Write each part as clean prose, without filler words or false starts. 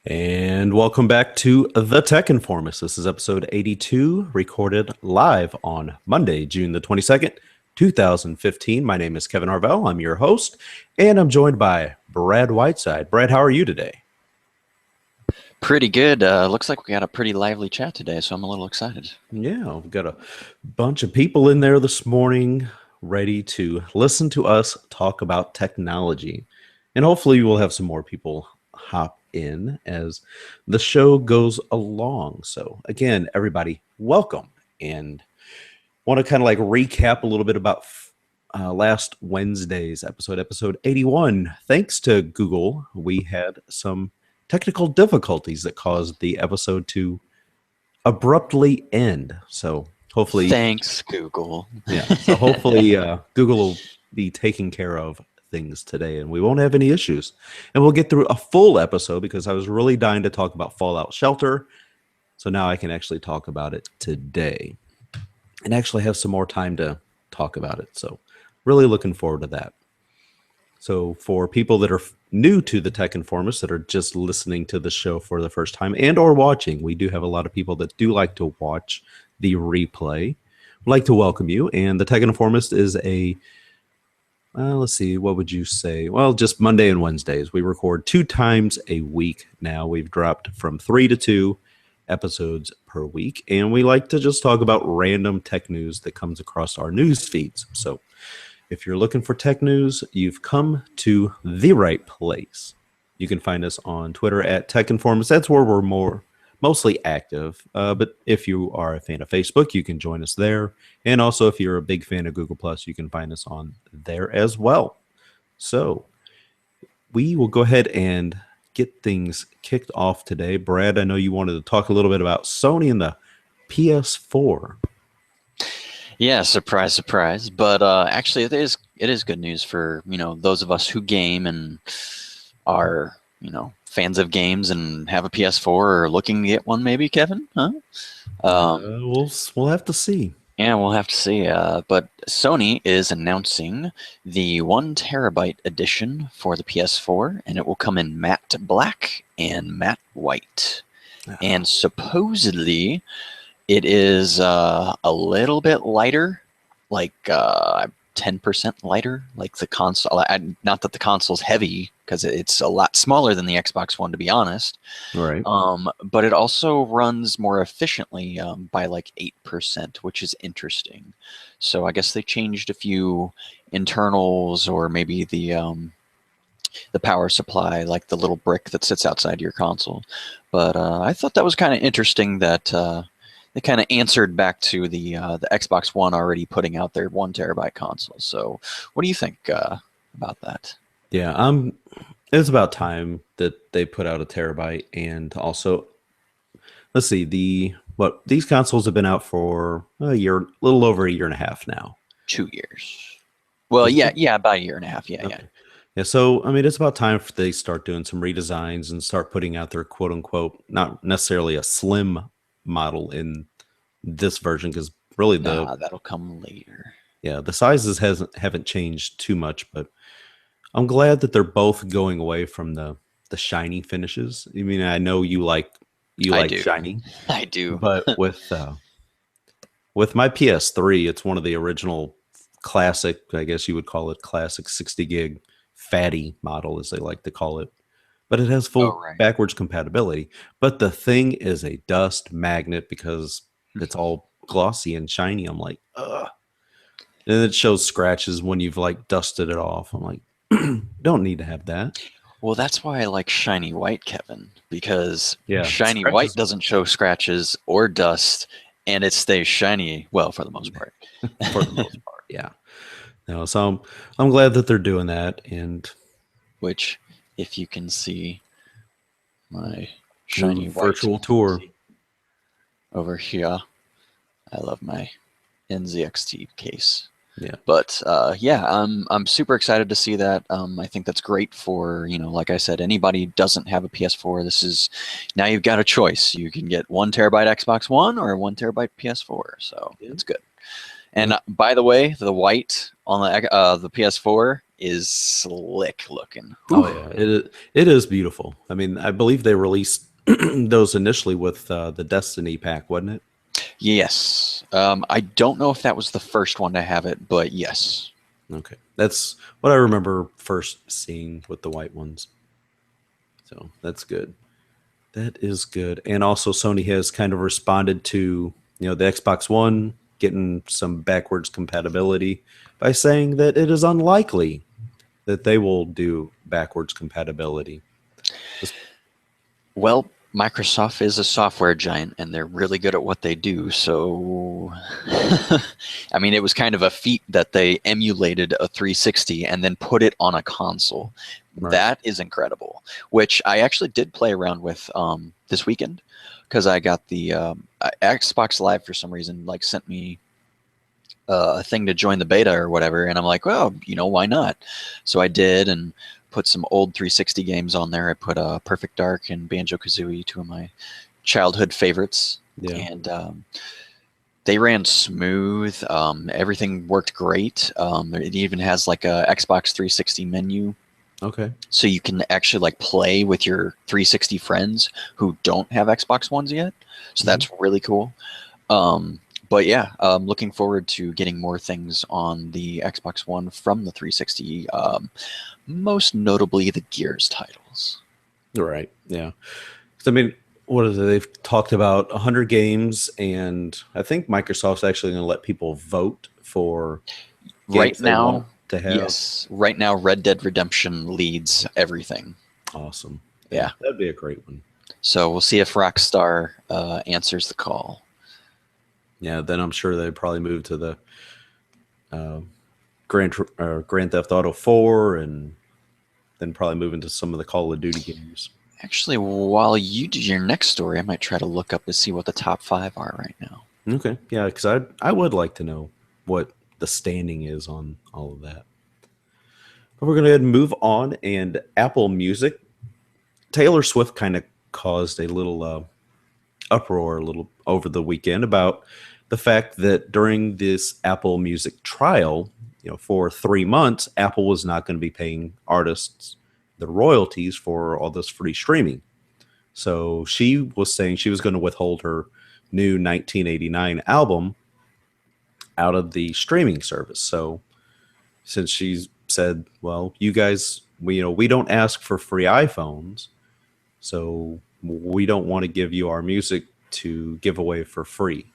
And welcome back to The Tech Informist. This is episode 82, recorded live on Monday, June the 22nd, 2015. My name is Kevin Harvell. I'm your host, and I'm joined by Brad Whiteside. Brad, how are you today? Pretty good. Looks like we got a pretty lively chat today, so I'm a little excited. Yeah, we've got a bunch of people in there this morning ready to listen to us talk about technology. And hopefully we'll have some more people hop in as the show goes along. So again, everybody, welcome. And want to kind of like recap a little bit about last Wednesday's episode 81. Thanks to Google, we had some technical difficulties that caused the episode to abruptly end. So hopefully, thanks, Google. Yeah. So hopefully, Google will be taking care of things today, and we won't have any issues. And we'll get through a full episode because I was really dying to talk about Fallout Shelter. So now I can actually talk about it today, and actually have some more time to talk about it. So really looking forward to that. So for people that are new to the Tech Informist, that are just listening to the show for the first time and or watching, we do have a lot of people that do like to watch the replay. I'd like to welcome you. And the Tech Informist is a, let's see, what would you say? Well, just Monday and Wednesdays. We record 2 times a week now. We've dropped from 3 to 2 episodes per week. And we like to just talk about random tech news that comes across our news feeds. So if you're looking for tech news, you've come to the right place. You can find us on Twitter at Tech Informist. That's where we're mostly active. But if you are a fan of Facebook, you can join us there. And also, if you're a big fan of Google+, you can find us on there as well. So we will go ahead and get things kicked off today. Brad, I know you wanted to talk a little bit about Sony and the PS4. Yeah, surprise, surprise. But actually, it is good news for those of us who game and are fans of games and have a PS4 or looking to get one. Maybe, Kevin, huh? We'll have to see. Yeah, we'll have to see. But Sony is announcing the 1 terabyte edition for the PS4, and it will come in matte black and matte white. And supposedly, it is a little bit lighter, like 10% lighter, like the console. Not that the console's heavy, because it's a lot smaller than the Xbox One, to be honest. Right. But it also runs more efficiently by like 8%, which is interesting. So I guess they changed a few internals, or maybe the power supply, like the little brick that sits outside your console. But I thought that was kind of interesting that they kind of answered back to the Xbox One already putting out their 1 terabyte console. So what do you think about that? Yeah, it's about time that they put out a terabyte. And also, let's see, these consoles have been out for a little over a year and a half now. 2 years. Well, yeah, about a year and a half. Yeah. Yeah, so I mean, it's about time they start doing some redesigns and start putting out their quote unquote, not necessarily a slim model in this version, because really that'll come later. Yeah, the sizes haven't changed too much, but I'm glad that they're both going away from the shiny finishes. I mean, I know you like shiny. I do. But with my PS3, it's one of the original classic, I guess you would call it classic 60 gig fatty model, as they like to call it. But it has full backwards compatibility. But the thing is a dust magnet because it's all glossy and shiny. I'm like, ugh. And it shows scratches when you've like dusted it off. I'm like, don't need to have that. Well, that's why I like shiny white, Kevin, because shiny white doesn't show scratches or dust, and it stays shiny, well, for the most part. For the most part, yeah. No, so I'm glad that they're doing that. And which, if you can see my shiny white virtual tour over here, I love my NZXT case. Yeah, but I'm super excited to see that. I think that's great for like I said, anybody who doesn't have a PS4. This is now you've got a choice. You can get 1 terabyte Xbox One or 1 terabyte PS4. So it's good. And by the way, the white on the PS4 is slick looking. Oh Whew. yeah, it is beautiful. I mean, I believe they released those initially with the Destiny pack, wasn't it? Yes. I don't know if that was the first one to have it, but yes. Okay, that's what I remember first seeing with the white ones. So that's good. That is good. And also, Sony has kind of responded to the Xbox One getting some backwards compatibility by saying that it is unlikely that they will do backwards compatibility. Well, Microsoft is a software giant and they're really good at what they do. So, I mean, it was kind of a feat that they emulated a 360 and then put it on a console. Right. That is incredible, which I actually did play around with this weekend because I got the Xbox Live for some reason, like sent me a thing to join the beta or whatever. And I'm like, well, why not? So I did and put some old 360 games on there. I put Perfect Dark and Banjo-Kazooie, two of my childhood favorites. Yeah. And they ran smooth. Everything worked great. It even has like a Xbox 360 menu. Okay. So you can actually like play with your 360 friends who don't have Xbox Ones yet. So that's really cool. But yeah, looking forward to getting more things on the Xbox One from the 360. Most notably, the Gears titles. Right. Yeah. 'Cause, I mean, what is it? They've talked about 100 games, and I think Microsoft's actually going to let people vote for Right games they now, want to have. yes. Right now, Red Dead Redemption leads everything. Awesome. Yeah. That'd be a great one. So we'll see if Rockstar answers the call. Yeah. Then I'm sure they'd probably move to the Grand Theft Auto 4, and then probably move into some of the Call of Duty games. Actually, while you do your next story, I might try to look up to see what the top 5 are right now. Okay. Yeah, because I would like to know what the standing is on all of that. But we're going to go ahead and move on. And Apple Music, Taylor Swift kind of caused a little uproar a little over the weekend about the fact that during this Apple Music trial, for 3 months, Apple was not going to be paying artists the royalties for all this free streaming. So she was saying she was going to withhold her new 1989 album out of the streaming service. So since she's said, well, you guys, we don't ask for free iPhones, so we don't want to give you our music to give away for free.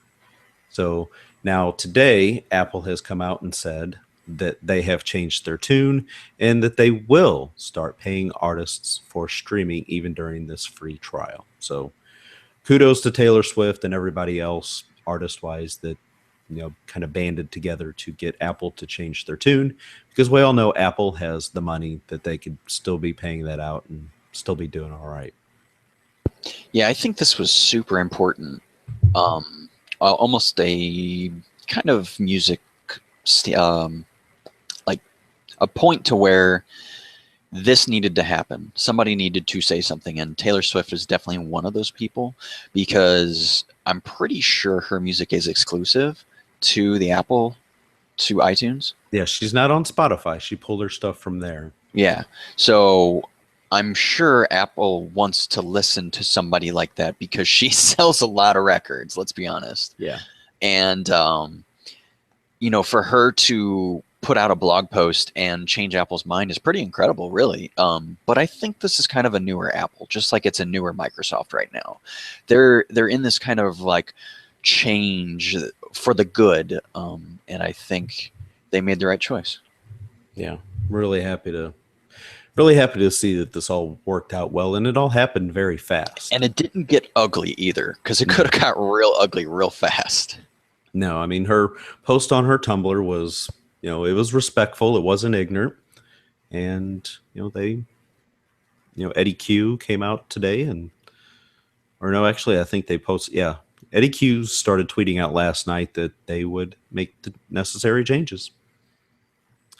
So now today, Apple has come out and said that they have changed their tune and that they will start paying artists for streaming even during this free trial. So kudos to Taylor Swift and everybody else artist-wise that kind of banded together to get Apple to change their tune, because we all know Apple has the money that they could still be paying that out and still be doing all right. Yeah, I think this was super important. Almost a kind of music, like a point to where this needed to happen. Somebody needed to say something, and Taylor Swift is definitely one of those people, because I'm pretty sure her music is exclusive to the Apple, to iTunes. Yeah, she's not on Spotify. She pulled her stuff from there. Yeah. So I'm sure Apple wants to listen to somebody like that because she sells a lot of records, let's be honest. Yeah. And, for her to put out a blog post and change Apple's mind is pretty incredible, really. But I think this is kind of a newer Apple, just like it's a newer Microsoft right now. They're in this kind of like change for the good, and I think they made the right choice. Yeah, really happy to see that this all worked out well, and it all happened very fast. And it didn't get ugly either, because it could have got real ugly real fast. No, I mean, her post on her Tumblr was, it was respectful. It wasn't ignorant. And, Eddie Q came out today I think they posted, yeah. Eddie Q started tweeting out last night that they would make the necessary changes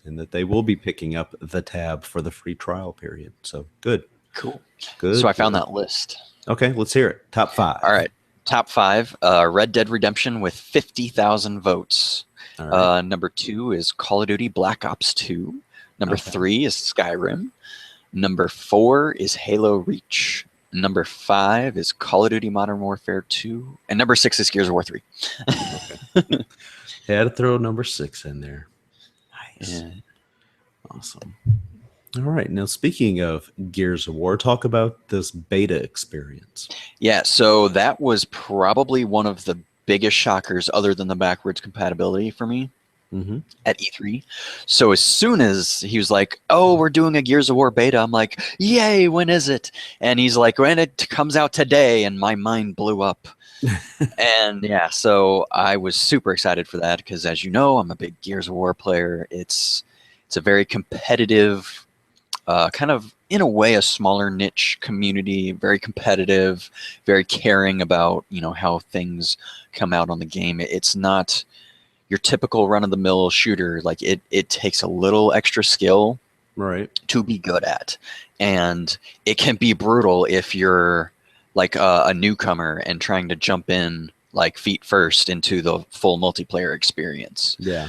and that they will be picking up the tab for the free trial period. So good. Cool. Good. So I found that list. Okay, let's hear it. Top 5. All right. Top 5, Red Dead Redemption with 50,000 votes. All right. Number 2 is Call of Duty Black Ops 2. Number Okay. 3 is Skyrim. Number 4 is Halo Reach. Number 5 is Call of Duty Modern Warfare 2. And number 6 is Gears of War 3. Okay. Had to throw number 6 in there. Nice. Yeah. Awesome. All right. Now, speaking of Gears of War, talk about this beta experience. Yeah, so that was probably one of the biggest shockers other than the backwards compatibility for me Mm-hmm. at E3. So as soon as he was like, "Oh, we're doing a Gears of War beta," I'm like, "Yay, when is it?" And he's like, "When it comes out today," and my mind blew up. And yeah, so I was super excited for that because, as you know, I'm a big Gears of War player. It's a very competitive, kind of in a way a smaller niche community, very competitive, very caring about how things come out on the game. It's not your typical run of the mill shooter. Like it takes a little extra skill Right. to be good at, and it can be brutal if you're like a newcomer and trying to jump in like feet first into the full multiplayer experience. Yeah.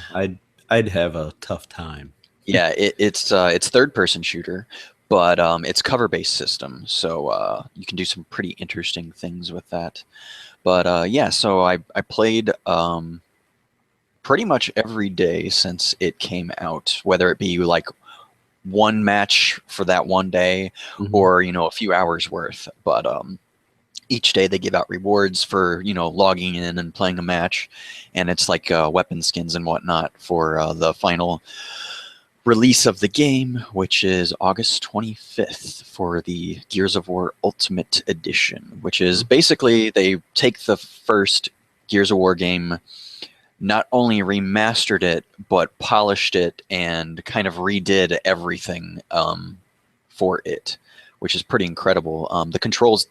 I'd have a tough time. Yeah, it's third person shooter, but it's cover based system, so you can do some pretty interesting things with that. But yeah, so I played pretty much every day since it came out, whether it be like one match for that one day Mhm. or a few hours worth. But each day they give out rewards for logging in and playing a match, and it's like weapon skins and whatnot for the final release of the game, which is August 25th for the Gears of War Ultimate Edition, which is basically they take the first Gears of War game, not only remastered it, but polished it and kind of redid everything for it, which is pretty incredible. The controls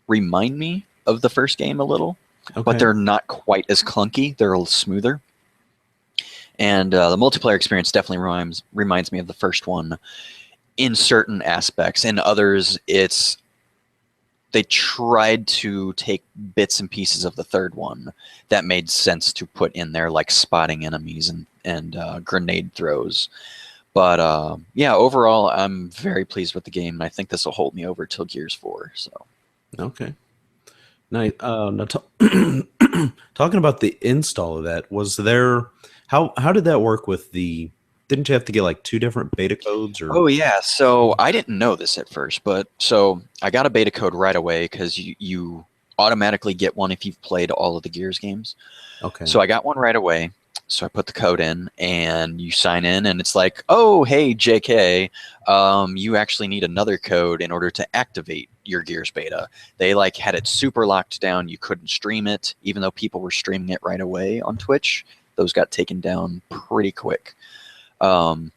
remind me of the first game a little, but Okay. they're not quite as clunky. They're a little smoother. And the multiplayer experience definitely reminds me of the first one in certain aspects. In others, they tried to take bits and pieces of the third one that made sense to put in there, like spotting enemies and grenade throws. But yeah, overall, I'm very pleased with the game, and I think this will hold me over till Gears 4. So Okay. Nice. Now talking about the install of that, was there how did that work with the? Didn't you have to get like two different beta codes or? Oh yeah, so I didn't know this at first, but so I got a beta code right away because you automatically get one if you've played all of the Gears games. Okay. So I got one right away. So I put the code in, and you sign in, and it's like, oh hey JK, you actually need another code in order to activate your Gears beta. They like had it super locked down. You couldn't stream it, even though people were streaming it right away on Twitch. Those got taken down pretty quick. Um,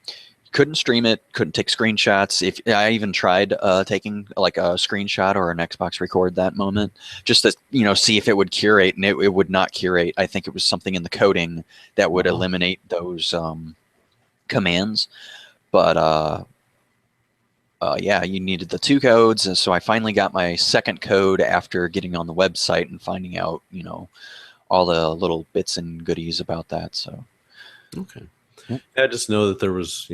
couldn't stream it, couldn't take screenshots. If I even tried taking like a screenshot or an Xbox record that moment, just to see if it would curate, and it would not curate. I think it was something in the coding that would Wow. eliminate those commands. But yeah, you needed the two codes, and so I finally got my second code after getting on the website and finding out all the little bits and goodies about that. So Okay. yep. I just know that there was,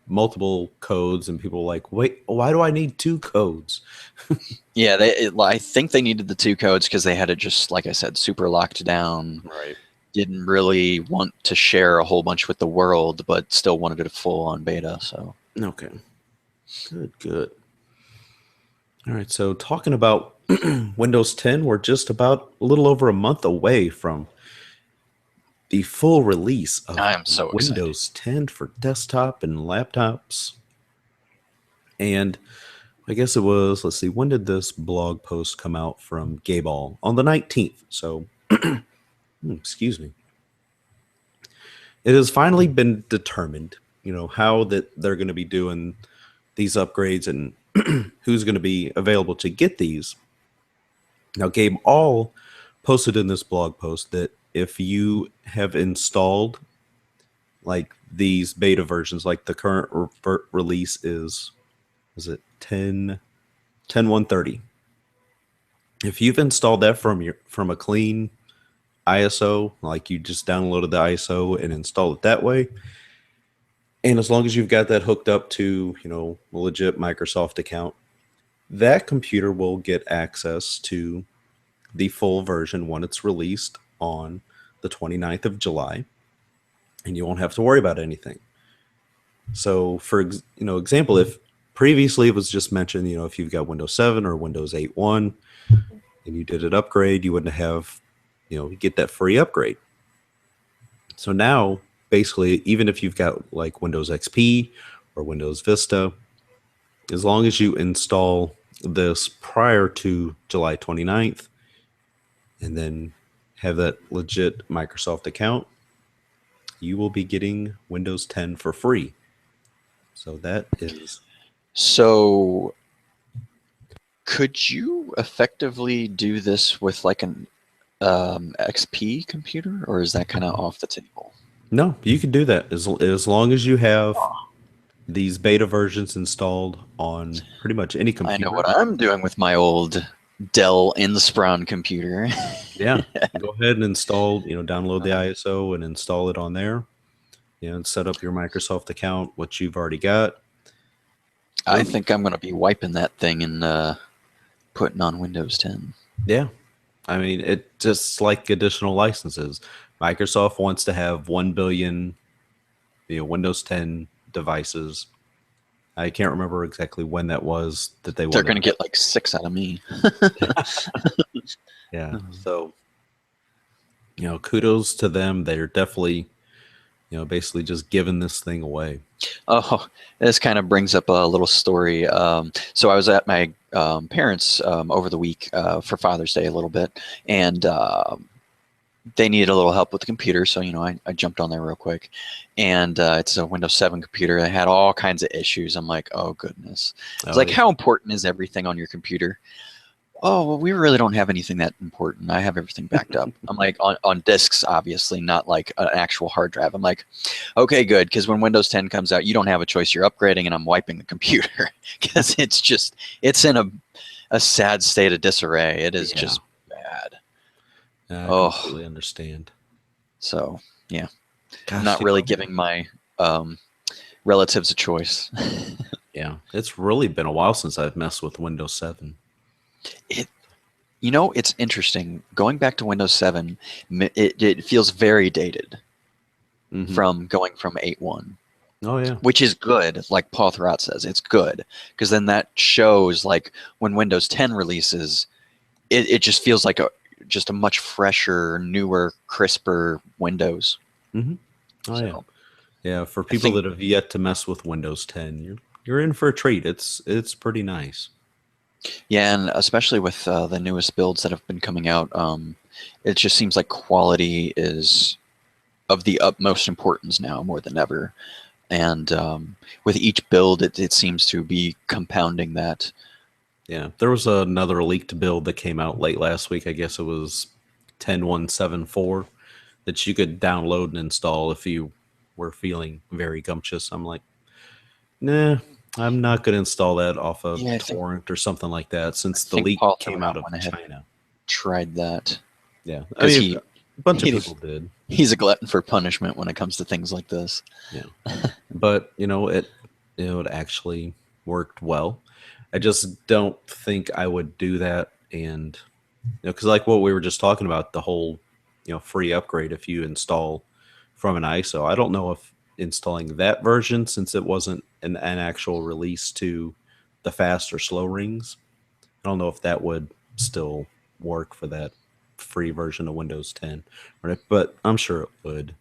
multiple codes and people were like, wait, why do I need two codes? Yeah, I think they needed the two codes because they had it just, like I said, super locked down. Right. Didn't really want to share a whole bunch with the world, but still wanted it full on beta. So Okay. Good, good. All right. So talking about Windows 10, we're just about a little over a month away from the full release of I am so excited. Windows 10 for desktop and laptops. And I guess it was, let's see, when did this blog post come out from Gayball? On the 19th. So, excuse me. It has finally been determined, how that they're going to be doing these upgrades and who's going to be available to get these. Now, Gabe All posted in this blog post that if you have installed like these beta versions, like the current release is it 10.130. If you've installed that from a clean ISO, like you just downloaded the ISO and installed it that way, And as long as you've got that hooked up to, a legit Microsoft account, that computer will get access to the full version when it's released on the 29th of July, and you won't have to worry about anything. So for example, if previously it was just mentioned, if you've got Windows 7 or Windows 8.1 and you did an upgrade, you wouldn't have, you get that free upgrade. So now basically, even if you've got like Windows XP or Windows Vista, as long as you install this prior to July 29th and then have that legit Microsoft account, you will be getting Windows 10 for free. So that is. So could you effectively do this with like an XP computer, or is that kind of off the table? No, you can do that as long as you have these beta versions installed on pretty much any computer. I know what I'm doing with my old Dell Inspiron computer. Yeah, go ahead and install, download the ISO and install it on there. And set up your Microsoft account, which you've already got. I think I'm going to be wiping that thing and putting on Windows 10. Yeah. I mean, it just like additional licenses. Microsoft wants to have 1 billion Windows 10 devices. I can't remember exactly when that was that They're going to get like 6 out of me. Yeah. So, kudos to them. They're definitely, basically just giving this thing away. Oh, this kind of brings up a little story. So I was at my parents over the week for Father's Day a little bit, and they needed a little help with the computer. So, I jumped on there real quick, and it's a Windows 7 computer. It had all kinds of issues. I'm like, oh, goodness. It's like, how important is everything on your computer? Oh, well, we really don't have anything that important. I have everything backed up. I'm like, on disks, obviously, not like an actual hard drive. I'm like, okay, good, because when Windows 10 comes out, you don't have a choice. You're upgrading, and I'm wiping the computer because it's in a sad state of disarray. It is just bad. I completely understand. So, yeah. Gosh, I'm not really giving my relatives a choice. Yeah, it's really been a while since I've messed with Windows 7. It's interesting. Going back to Windows 7, it feels very dated from going from 8.1. Oh, yeah. Which is good, like Paul Thurrott says. It's good, because then that shows, like, when Windows 10 releases, it just feels like just a much fresher, newer, crisper Windows. Mm-hmm. Oh, so, yeah. For people that have yet to mess with Windows 10, you're in for a treat. It's pretty nice. Yeah, and especially with the newest builds that have been coming out, it just seems like quality is of the utmost importance now more than ever. And with each build, it seems to be compounding that. Yeah, there was another leaked build that came out late last week. I guess it was 10.174 that you could download and install if you were feeling very gumptious. I'm like, nah, I'm not going to install that off of torrent or something like that, since the leak came out of China. Tried that. Yeah, I mean, a bunch of people did. He's a glutton for punishment when it comes to things like this. Yeah, but it actually worked well. I just don't think I would do that, and because like what we were just talking about, the whole free upgrade if you install from an ISO. I don't know if installing that version, since it wasn't an actual release to the fast or slow rings, I don't know if that would still work for that free version of Windows 10, right? But I'm sure it would.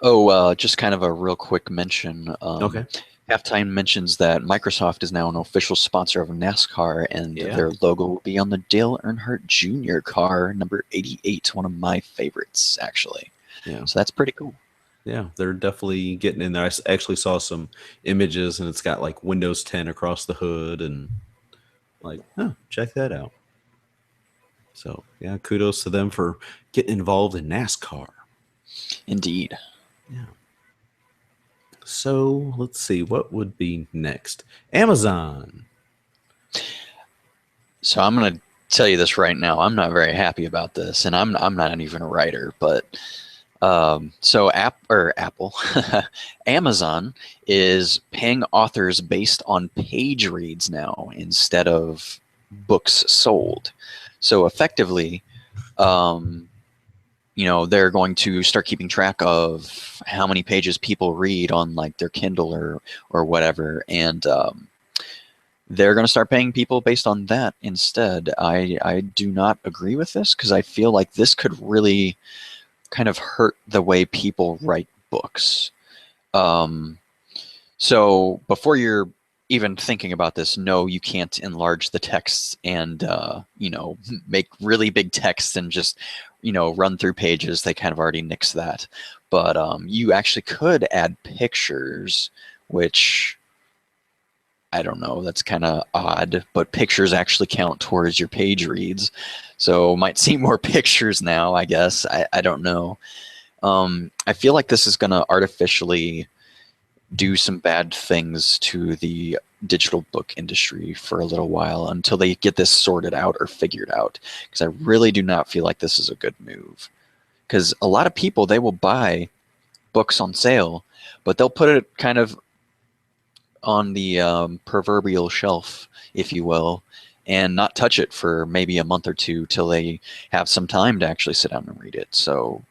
Oh, just kind of a real quick mention. Okay. Halftime mentions that Microsoft is now an official sponsor of NASCAR, and their logo will be on the Dale Earnhardt Jr. car, number 88, one of my favorites, actually. Yeah. So that's pretty cool. Yeah, they're definitely getting in there. I actually saw some images, and it's got like Windows 10 across the hood, and like, check that out. So, yeah, kudos to them for getting involved in NASCAR. Indeed. Yeah. So, let's see. What would be next? Amazon. So, I'm going to tell you this right now. I'm not very happy about this, and I'm not even a writer, but So Apple, Amazon is paying authors based on page reads now instead of books sold. So effectively, um, they're going to start keeping track of how many pages people read on like their Kindle or whatever, and they're going to start paying people based on that instead. I do not agree with this because I feel like this could really kind of hurt the way people write books. Um, so before you're even thinking about this, no, you can't enlarge the text and make really big text and just run through pages. They kind of already nixed that, but you actually could add pictures, which I don't know. That's kind of odd, but pictures actually count towards your page reads, so might see more pictures now. I guess I don't know. I feel like this is going to artificially do some bad things to the digital book industry for a little while until they get this sorted out or figured out. Because I really do not feel like this is a good move. Because a lot of people, they will buy books on sale, but they'll put it kind of on the proverbial shelf, if you will, and not touch it for maybe a month or two till they have some time to actually sit down and read it. So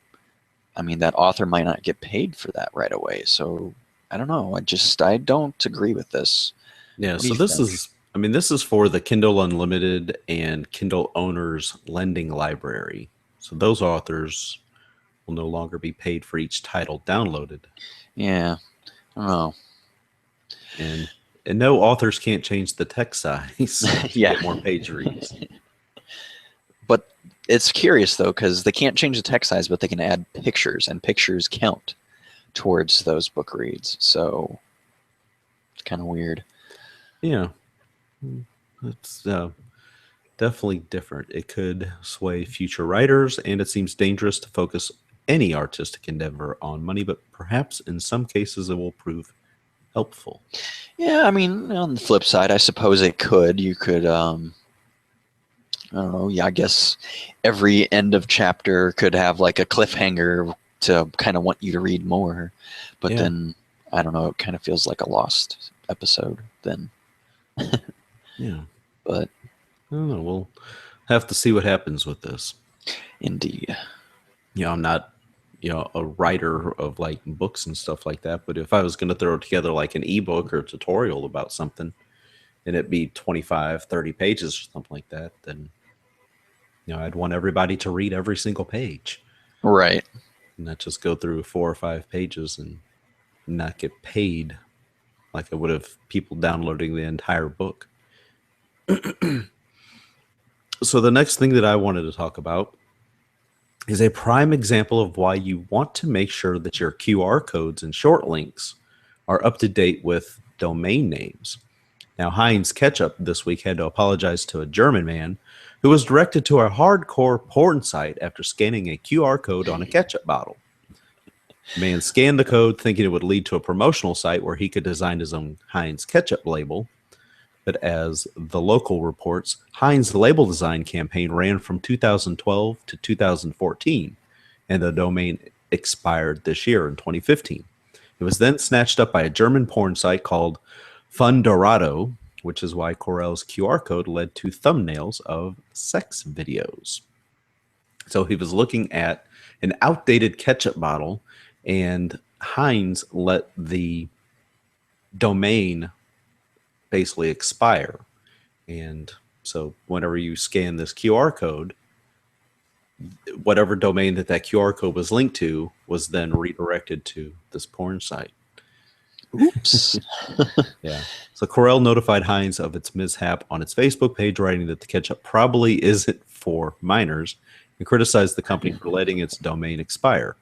I mean, that author might not get paid for that right away. So I don't know. I don't agree with this. Yeah, What do so you this think? is, I mean, this is for the Kindle Unlimited and Kindle Owners Lending Library. So those authors will no longer be paid for each title downloaded. Yeah, I don't know. And and no, authors can't change the text size to Yeah, get more page reads. but it's curious though because they can't change the text size, but they can add pictures, and pictures count towards those book reads. So it's kind of weird. Yeah, it's definitely different. It could sway future writers, and it seems dangerous to focus any artistic endeavor on money, but perhaps in some cases it will prove helpful. Yeah, I mean, on the flip side, I suppose it could. You could, I don't know. Yeah, I guess every end of chapter could have like a cliffhanger to kind of want you to read more. But Yeah, then I don't know. It kind of feels like a lost episode then. yeah. But I don't know. We'll have to see what happens with this. indeed, I'm not, a writer of like books and stuff like that. But if I was going to throw together like an ebook or a tutorial about something and it be 25, 30 pages or something like that, then, I'd want everybody to read every single page right? and not just go through 4 or 5 pages and not get paid like I would have people downloading the entire book. So the next thing that I wanted to talk about is a prime example of why you want to make sure that your QR codes and short links are up to date with domain names. Now, Heinz Ketchup this week had to apologize to a German man who was directed to a hardcore porn site after scanning a QR code on a ketchup bottle. The man scanned the code thinking it would lead to a promotional site where he could design his own Heinz Ketchup label. But as the local reports, Heinz' label design campaign ran from 2012 to 2014, and the domain expired this year in 2015. It was then snatched up by a German porn site called Fundorado, which is why Corel's QR code led to thumbnails of sex videos. So he was looking at an outdated ketchup bottle, and Heinz let the domain basically expire. And so whenever you scan this QR code, whatever domain that QR code was linked to was then redirected to this porn site. Oops. Yeah. So Corel notified Heinz of its mishap on its Facebook page, writing that the ketchup probably isn't for minors, and criticized the company for letting its domain expire.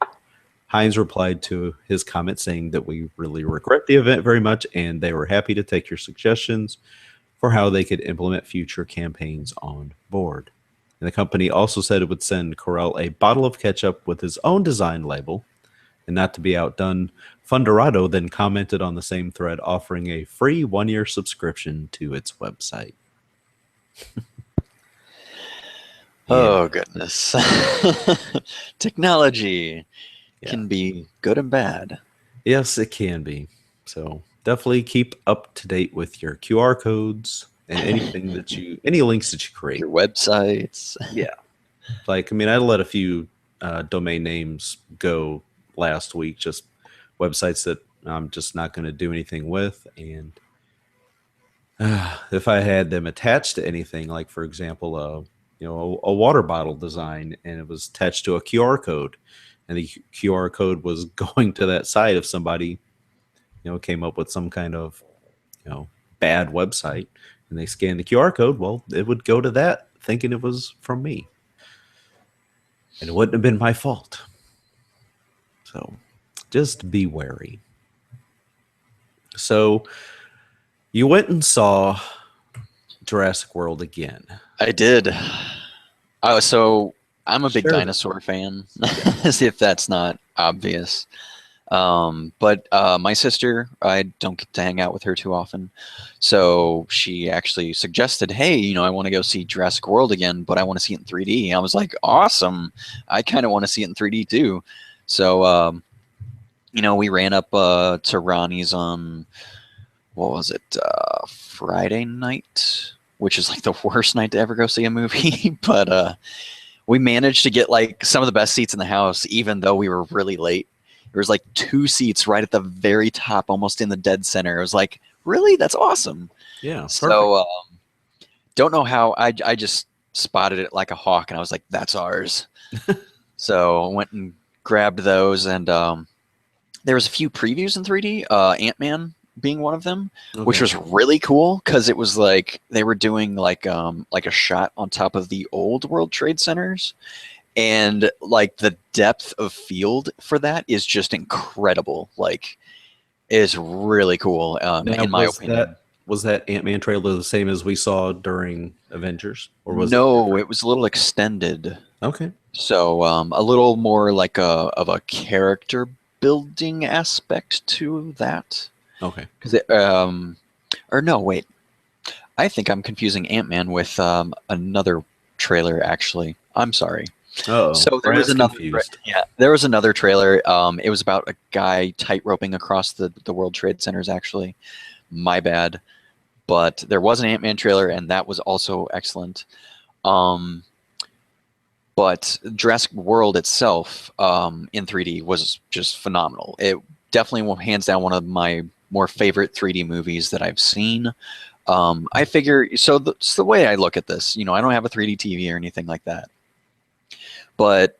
Heinz replied to his comment saying that we really regret the event very much, and they were happy to take your suggestions for how they could implement future campaigns on board. And the company also said it would send Corel a bottle of ketchup with his own design label. And not to be outdone, Fundorado then commented on the same thread, offering a free 1-year subscription to its website. Yeah, Oh goodness. Technology. can be good and bad. Yes, it can be. So definitely keep up to date with your QR codes and anything that any links that you create. Your websites. Yeah. Like, I mean, I let a few domain names go last week, just websites that I'm just not going to do anything with. And if I had them attached to anything, like for example, a water bottle design, and it was attached to a QR code, and the QR code was going to that site if somebody, came up with some kind of, bad website, and they scanned the QR code, well, it would go to that thinking it was from me. And it wouldn't have been my fault. So just be wary. So you went and saw Jurassic World again. I did. Oh, so I'm a big Sure. dinosaur fan, as if that's not obvious. But my sister, I don't get to hang out with her too often. So she actually suggested, hey, I want to go see Jurassic World again, but I want to see it in 3D. I was like, awesome. I kind of want to see it in 3D too. So, we ran up to Ronnie's on, what was it, Friday night, which is like the worst night to ever go see a movie. But we managed to get like some of the best seats in the house, even though we were really late. There was like 2 seats right at the very top, almost in the dead center. It was like, really? That's awesome. Yeah. Perfect. So don't know how. I just spotted it like a hawk, and I was like, that's ours. So I went and grabbed those, and there was a few previews in 3D, Ant-Man being one of them, which was really cool because it was like they were doing like a shot on top of the old World Trade Centers. And like the depth of field for that is just incredible. Like, is really cool. In my opinion. Was that Ant-Man trailer the same as we saw during Avengers, or was it was a little extended? Okay. So a little more like of a character building aspect to that. Okay. Because or no, wait. I think I'm confusing Ant-Man with another trailer. Actually, I'm sorry. Oh, so there was another. There was another trailer. It was about a guy tight-roping across the World Trade Centers. Actually, my bad. But there was an Ant-Man trailer, and that was also excellent. But Jurassic World itself in 3D was just phenomenal. It definitely, hands down, one of my more favorite 3D movies that I've seen. I figure, so the way I look at this, I don't have a 3D TV or anything like that. But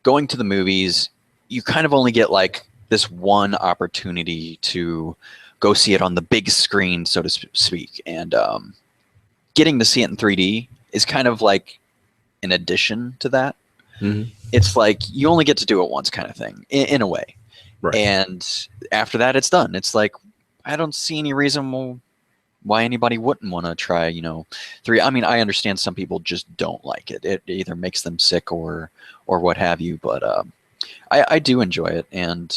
going to the movies, you kind of only get like this one opportunity to go see it on the big screen, so to speak. And getting to see it in 3D is kind of like an addition to that. Mm-hmm. It's like you only get to do it once kind of thing, in a way. Right. And after that, it's done. It's like, I don't see any reason why anybody wouldn't want to try, 3. I mean, I understand some people just don't like it. It either makes them sick or what have you. But I do enjoy it. And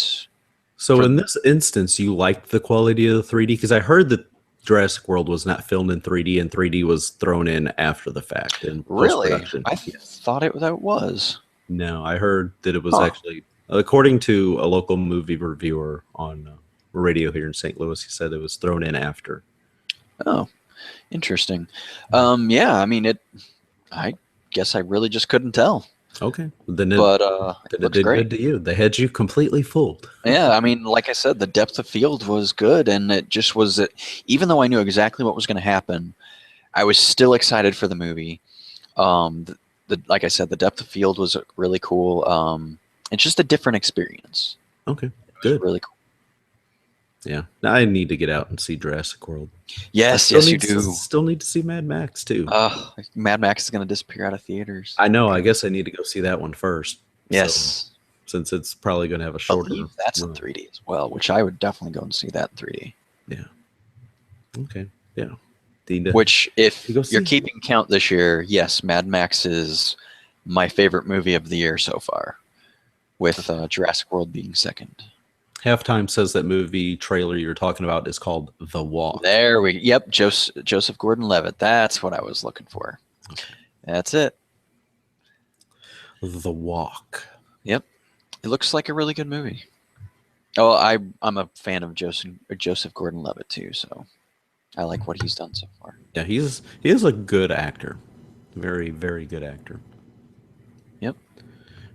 so in this instance, you liked the quality of the 3D? Because I heard that Jurassic World was not filmed in 3D, and 3D was thrown in after the fact in post-production. I thought it was. No, I heard that it was actually, according to a local movie reviewer on radio here in St. Louis, he said it was thrown in after. Oh, interesting. Yeah, I mean, I guess I really just couldn't tell. Okay. Then it looks did great. good to you. They had you completely fooled. Yeah, I mean, like I said, the depth of field was good, and it just was, even though I knew exactly what was going to happen, I was still excited for the movie. Like I said, the depth of field was really cool. It's just a different experience. Okay, good. Really cool. Yeah, now I need to get out and see Jurassic World. Yes, you do. Still need to see Mad Max too. Mad Max is going to disappear out of theaters. I know. I guess I need to go see that one first. Yes, so, since it's probably going to have a shorter. I believe that's in 3D as well, which I would definitely go and see that in 3D. Yeah. Okay. Yeah. Which, if you're keeping count this year, yes, Mad Max is my favorite movie of the year so far, with Jurassic World being second. Halftime says that movie trailer you're talking about is called The Walk. Yep, Joseph Gordon-Levitt. That's what I was looking for. Okay. That's it. The Walk. Yep. It looks like a really good movie. Oh, I'm a fan of Joseph Gordon-Levitt too, so I like what he's done so far. Yeah, he is a good actor, very very good actor. Yep.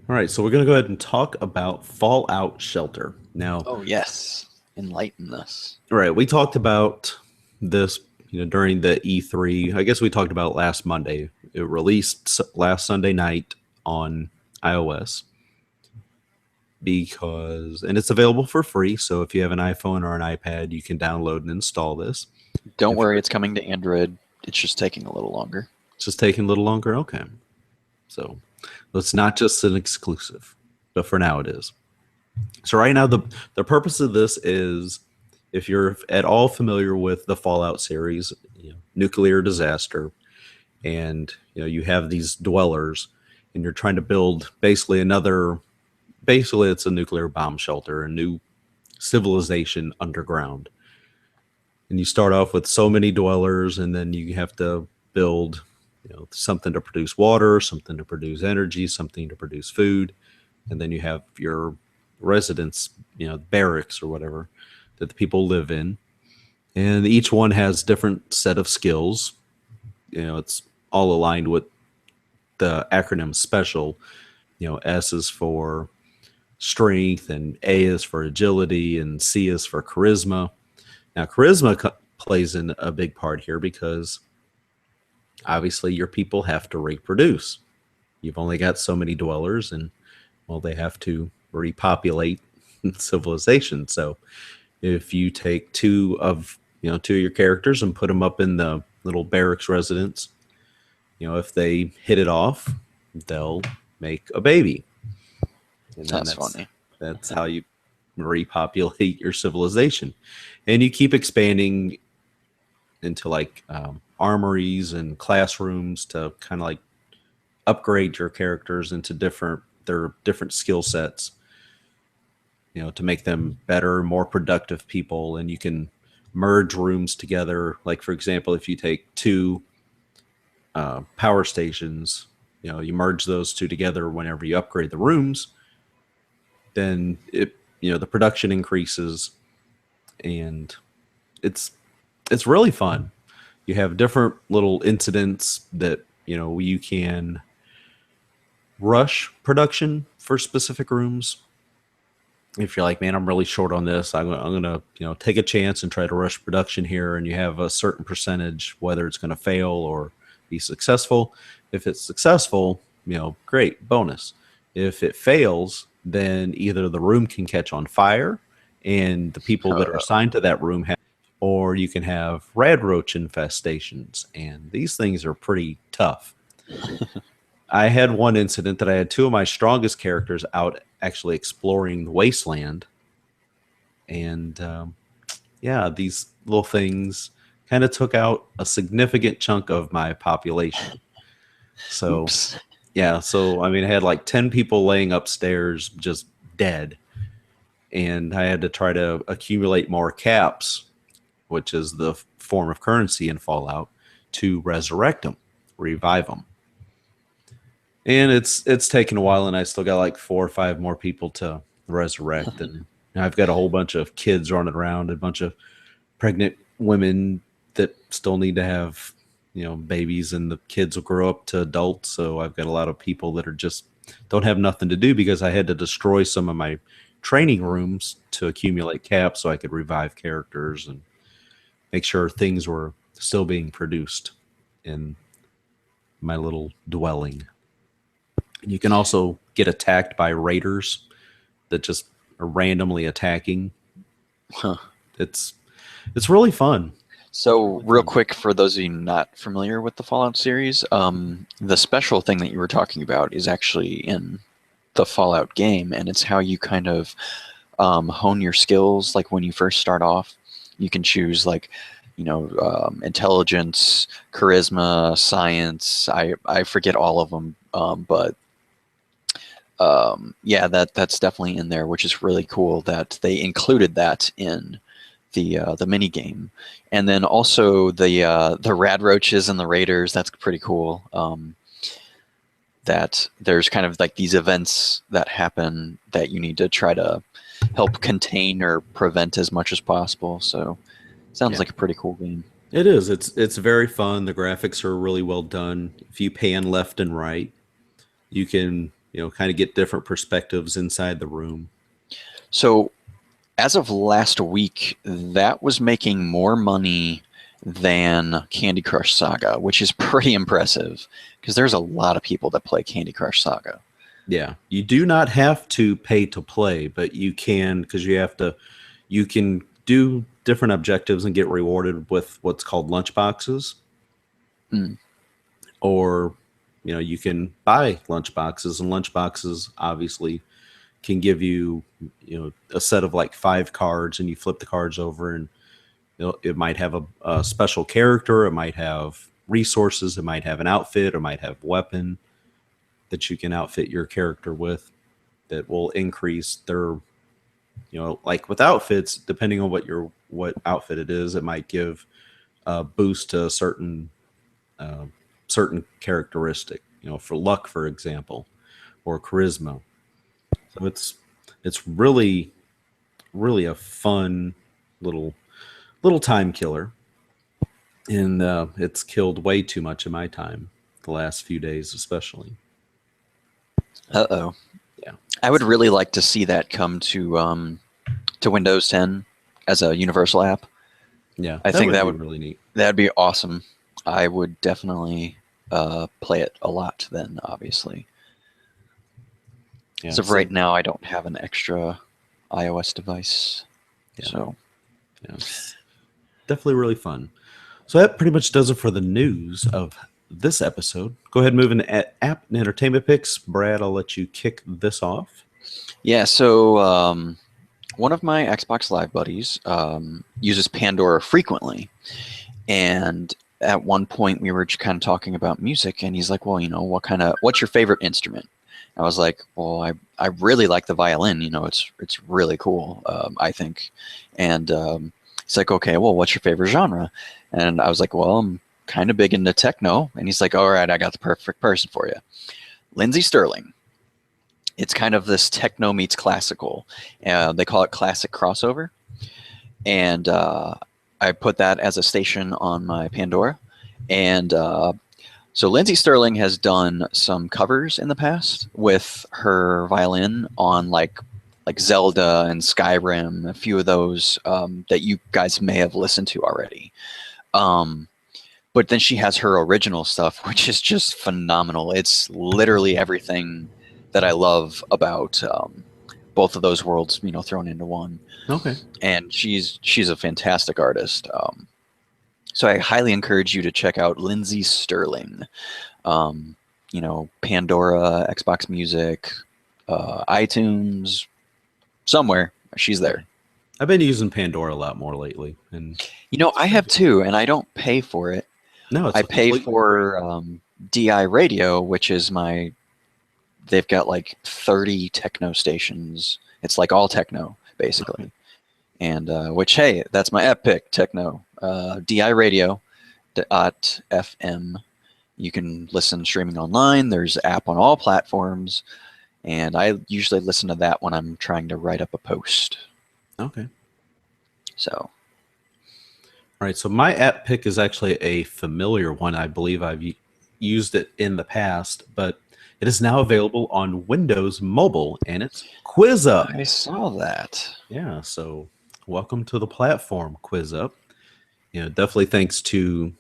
All right, so we're gonna go ahead and talk about Fallout Shelter now. Oh yes, enlighten us. All right, we talked about this, during the E3. I guess we talked about it last Monday. It released last Sunday night on iOS and it's available for free. So if you have an iPhone or an iPad, you can download and install this. Don't If worry, you're, it's coming to Android. It's just taking a little longer. it's just taking a little longer. Okay, so it's not just an exclusive, but for now it is. So right now the purpose of this is, if you're at all familiar with the Fallout series, nuclear disaster, and you have these dwellers, and you're trying to build basically it's a nuclear bomb shelter, a new civilization underground. And you start off with so many dwellers, and then you have to build something to produce water, something to produce energy, something to produce food, and then you have your residents, barracks or whatever that the people live in, and each one has different set of skills. It's all aligned with the acronym special. S is for strength, and A is for agility, and C is for charisma. Now charisma plays in a big part here, because obviously your people have to reproduce. You've only got so many dwellers, and well, they have to repopulate civilization. So if you take two of your characters and put them up in the little barracks residence, if they hit it off, they'll make a baby. And then That's funny. That's how you repopulate your civilization. And you keep expanding into like armories and classrooms to kind of like upgrade your characters into their different skill sets, to make them better, more productive people. And you can merge rooms together. Like, for example, if you take two power stations, you merge those two together whenever you upgrade the rooms, then the production increases, and it's really fun. You have different little incidents that you can rush production for specific rooms. If you're like, man, I'm really short on this, I'm gonna take a chance and try to rush production here, and you have a certain percentage whether it's going to fail or be successful. If it's successful, great, bonus. If it fails, then either the room can catch on fire and the people that are assigned to that room or you can have rad roach infestations, and these things are pretty tough. I had one incident that I had two of my strongest characters out actually exploring the wasteland, and yeah, these little things kind of took out a significant chunk of my population. So Oops. yeah, so I mean, I had like 10 people laying upstairs just dead, and I had to try to accumulate more caps, which is the form of currency in Fallout, to resurrect them, revive them. And it's taken a while, and I still got like 4 or 5 more people to resurrect, and I've got a whole bunch of kids running around, a bunch of pregnant women that still need to have babies, and the kids will grow up to adults. So I've got a lot of people that are just don't have nothing to do, because I had to destroy some of my training rooms to accumulate caps so I could revive characters and make sure things were still being produced in my little dwelling. You can also get attacked by raiders that just are randomly attacking. Huh. It's really fun. So, real quick, for those of you not familiar with the Fallout series, the special thing that you were talking about is actually in the Fallout game, and it's how you kind of hone your skills. Like when you first start off, you can choose like intelligence, charisma, science. I forget all of them, but yeah, that's definitely in there, which is really cool that they included that in the mini game. And then also the rad roaches and the raiders. That's pretty cool. that there's kind of like these events that happen that you need to try to help contain or prevent as much as possible. So sounds Yeah. like a pretty cool game. It is. It's very fun. The graphics are really well done. If you pan left and right, you can, kind of get different perspectives inside the room. So as of last week, that was making more money than Candy Crush Saga, which is pretty impressive because there's a lot of people that play Candy Crush Saga. Yeah. You do not have to pay to play, but you can, because you can do different objectives and get rewarded with what's called lunch boxes. Mm. Or, you can buy lunch boxes, and lunch boxes obviously can give you, a set of like 5 cards, and you flip the cards over, and it might have a special character, it might have resources, it might have an outfit, or might have weapon that you can outfit your character with that will increase their, like with outfits, depending on what outfit it is, it might give a boost to a certain characteristic, for luck, for example, or charisma. So it's really really a fun little time killer, and it's killed way too much of my time the last few days, especially. Uh-oh. Yeah. I would really like to see that come to Windows 10 as a universal app. Yeah, I think that be would really neat. that'd be awesome. I would definitely play it a lot then, obviously. Yeah, As of right now, I don't have an extra iOS device. Yeah. So yeah, it's definitely really fun. So that pretty much does it for the news of this episode. Go ahead and move into app and entertainment picks. Brad, I'll let you kick this off. yeah, so one of my Xbox Live buddies uses Pandora frequently, and at one point we were kind of talking about music, and he's like, well, what's your favorite instrument? I was like, well, I really like the violin. It's really cool, I think. And he's like, okay, well, what's your favorite genre? And I was like, well, I'm kind of big into techno. And he's like, all right, I got the perfect person for you. Lindsey Sterling. It's kind of this techno meets classical. They call it classic crossover. And I put that as a station on my Pandora. And so Lindsey Sterling has done some covers in the past with her violin on like Zelda and Skyrim, a few of those that you guys may have listened to already. But then she has her original stuff, which is just phenomenal. It's literally everything that I love about both of those worlds, thrown into one. Okay. And she's a fantastic artist. So I highly encourage you to check out Lindsey Sterling. Pandora, Xbox Music, iTunes, somewhere she's there. I've been using Pandora a lot more lately, and I have too, and I don't pay for it. no, I pay for DI Radio, which is they've got like 30 techno stations. It's like all techno, basically. Okay. And which, hey, that's my app pick, techno. DI Radio .fm. You can listen streaming online. There's app on all platforms. And I usually listen to that when I'm trying to write up a post. Okay. So. All right. So my app pick is actually a familiar one. I believe I've used it in the past, but it is now available on Windows Mobile, and it's QuizUp. I saw that. Yeah. So welcome to the platform, QuizUp. Definitely thanks to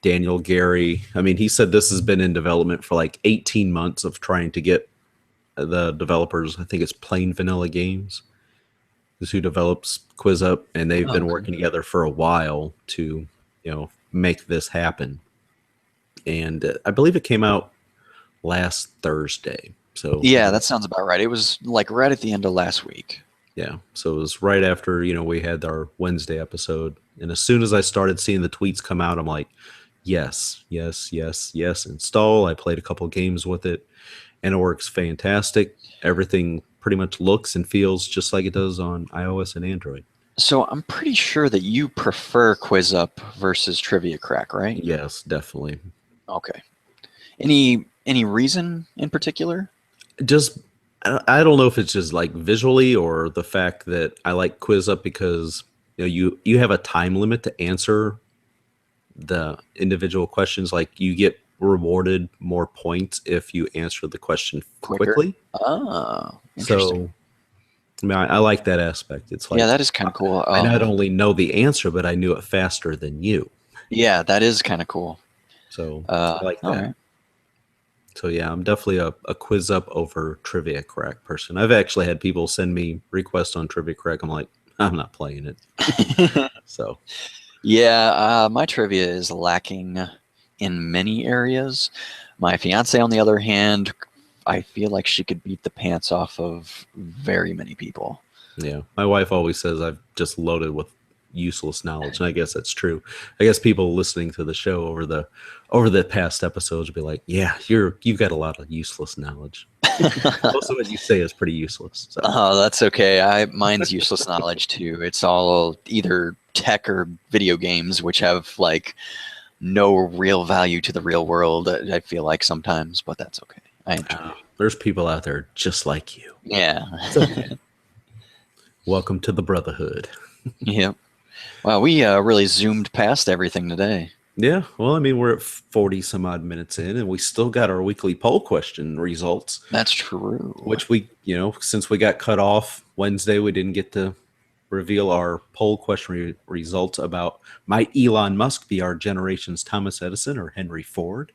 Daniel Gary. I mean, he said this has been in development for like 18 months of trying to get the developers. I think it's Plain Vanilla Games is who develops QuizUp, and they've been working together for a while to, make this happen. And I believe it came out last Thursday. So yeah, that sounds about right. It was like right at the end of last week. Yeah. So it was right after, we had our Wednesday episode. And as soon as I started seeing the tweets come out, I'm like, yes, install. I played a couple games with it, and it works fantastic. Everything pretty much looks and feels just like it does on iOS and Android. So I'm pretty sure that you prefer QuizUp versus Trivia Crack, right? Yes, definitely. Okay. Any reason in particular? Just I don't know if it's just like visually or the fact that I like Quiz Up because you have a time limit to answer the individual questions. Like you get rewarded more points if you answer the question Quicker? quickly. Oh, interesting. So I mean, I like that aspect. It's Yeah, like that is kind of cool. I not only know the answer, but I knew it faster than you. Yeah, that is kind of cool. So I like All that. right. So yeah, I'm definitely a quiz up over trivia crack person. I've actually had people send me requests on trivia crack. I'm like, I'm not playing it. So Yeah, my trivia is lacking in many areas. My fiance, on the other hand, I feel like she could beat the pants off of very many people. yeah, my wife always says I've just loaded with useless knowledge, and I guess that's true. I guess people listening to the show over the past episodes will be like, yeah, you've got a lot of useless knowledge. Most of what you say is pretty useless. So Oh, that's okay. Mine's useless knowledge too. It's all either tech or video games, which have like no real value to the real world. I feel like sometimes, but that's okay. I enjoy it. there's people out there just like you. Yeah. It's okay. Welcome to the brotherhood. Yep. Wow, we really zoomed past everything today. Yeah, well, I mean, we're at 40 some odd minutes in, and we still got our weekly poll question results, That's true. which since we got cut off Wednesday, we didn't get to reveal our poll question results about might Elon Musk be our generation's Thomas Edison or Henry Ford?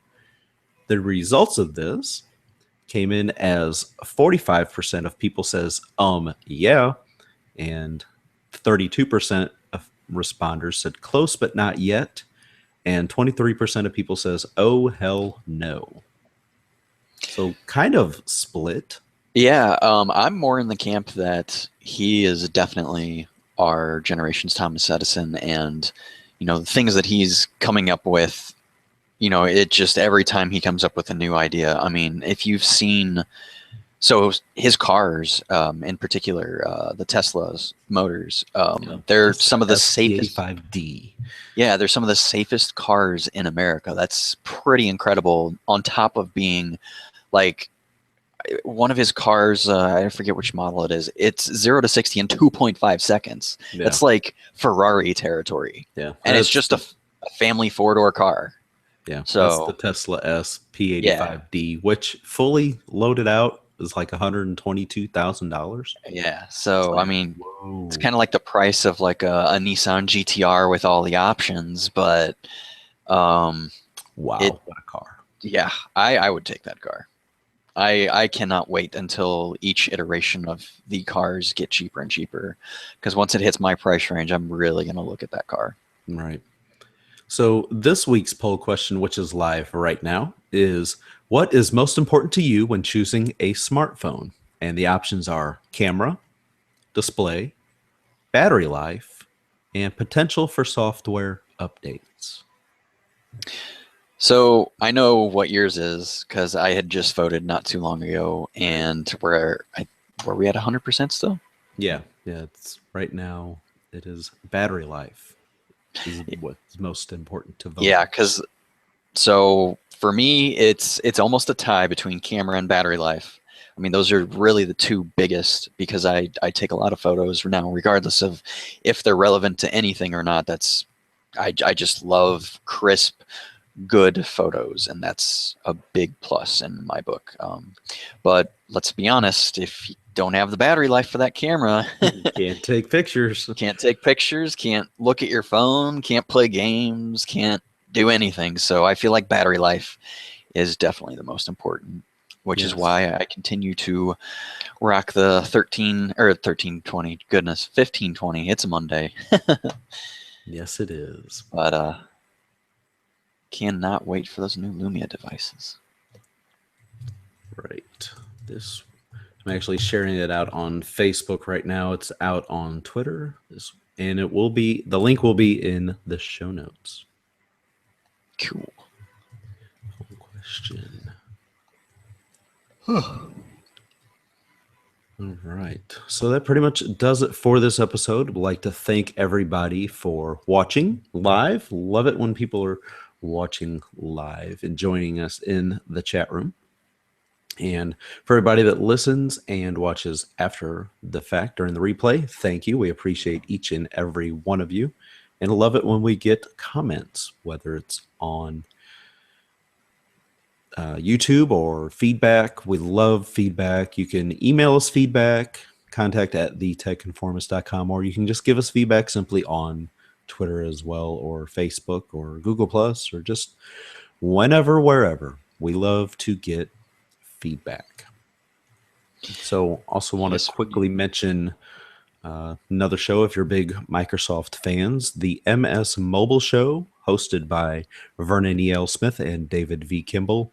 The results of this came in as 45% of people says, yeah, and 32% of responders said close but not yet. And 23% of people says, oh, hell no. So kind of split. Yeah, I'm more in the camp that he is definitely our generation's Thomas Edison, and the things that he's coming up with. It just every time he comes up with a new idea. I mean, if you've seen, so his cars, in particular, the Tesla's motors, they're some of the safest. P85D. Yeah, they're some of the safest cars in America. That's pretty incredible. On top of being like one of his cars, I forget which model it is. It's 0 to 60 in 2.5 seconds. Yeah. That's like Ferrari territory. Yeah. And it's just a family 4-door car. Yeah. So that's the Tesla S P85D, which fully loaded out is like $122,000. Yeah. So, like, I mean, whoa. it's kind of like the price of like a Nissan GTR with all the options, but wow, what a car. Yeah, I would take that car. I cannot wait until each iteration of the cars get cheaper and cheaper, because once it hits my price range, I'm really going to look at that car. Right. So this week's poll question, which is live right now, is what is most important to you when choosing a smartphone? And the options are camera, display, battery life, and potential for software updates. So I know what yours is because I had just voted not too long ago, and were we at 100% still? Yeah, it's right now. It is battery life is what's most important to vote. Yeah, because so for me, it's almost a tie between camera and battery life. I mean, those are really the two biggest because I take a lot of photos now, regardless of if they're relevant to anything or not. I just love crisp, good photos, and that's a big plus in my book. But let's be honest, if you don't have the battery life for that camera, you can't take pictures. Can't take pictures, can't look at your phone, can't play games, can't do anything. So I feel like battery life is definitely the most important, which is why I continue to rock the 1320. Goodness, 1520. It's a Monday. Yes, it is. But cannot wait for those new Lumia devices. Right. I'm actually sharing it out on Facebook right now. It's out on Twitter. And the link will be in the show notes. Cool. Question. All right. So that pretty much does it for this episode. I'd like to thank everybody for watching live. Love it when people are watching live and joining us in the chat room. And for everybody that listens and watches after the fact during the replay, thank you. We appreciate each and every one of you. And love it when we get comments, whether it's on YouTube or feedback. We love feedback. You can email us feedback, contact at thetechinformist.com, or you can just give us feedback simply on Twitter as well, or Facebook or Google Plus, or just whenever, wherever. We love to get feedback. So also want to quickly mention another show if you're big Microsoft fans, the MS Mobile Show, hosted by Vernon E.L. Smith and David V. Kimball.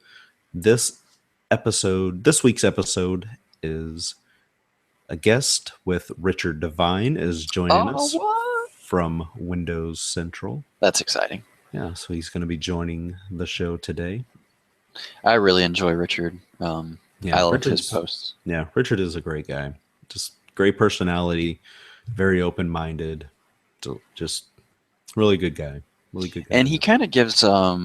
This week's episode is a guest with Richard Devine is joining us from Windows Central. That's exciting. Yeah, so he's going to be joining the show today. I really enjoy Richard. I love his posts. Yeah, Richard is a great guy. Just great personality, very open-minded, just really good guy. Really good guy. And he kind of gives a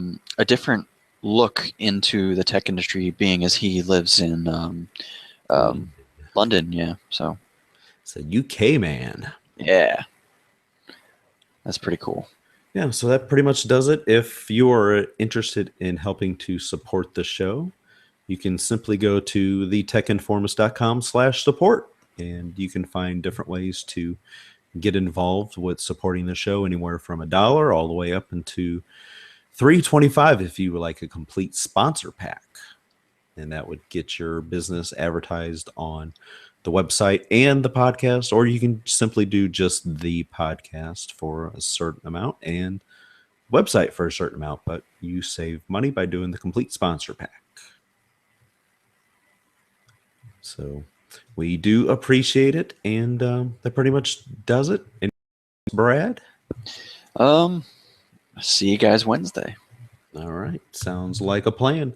different look into the tech industry, being as he lives in London. Yeah, so it's a UK man. Yeah, that's pretty cool. Yeah, so that pretty much does it. If you are interested in helping to support the show, you can simply go to thetechinformist.com/support, and you can find different ways to get involved with supporting the show, anywhere from $1 all the way up into $3.25 if you would like a complete sponsor pack. And that would get your business advertised on the website and the podcast, or you can simply do just the podcast for a certain amount and website for a certain amount, but you save money by doing the complete sponsor pack. So we do appreciate it, and that pretty much does it. And Brad? See you guys Wednesday. All right. Sounds like a plan.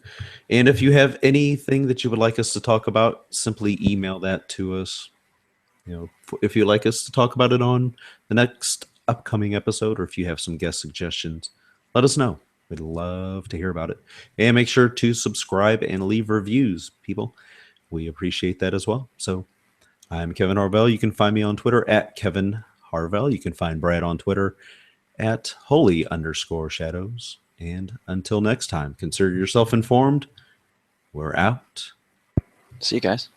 And if you have anything that you would like us to talk about, simply email that to us. You know, if you'd like us to talk about it on the next upcoming episode, or if you have some guest suggestions, let us know. We'd love to hear about it. And make sure to subscribe and leave reviews, people. We appreciate that as well. So I'm Kevin Harvell. You can find me on Twitter at Kevin Harvell. You can find Brad on Twitter at holy_shadows. And until next time, consider yourself informed. We're out. See you guys.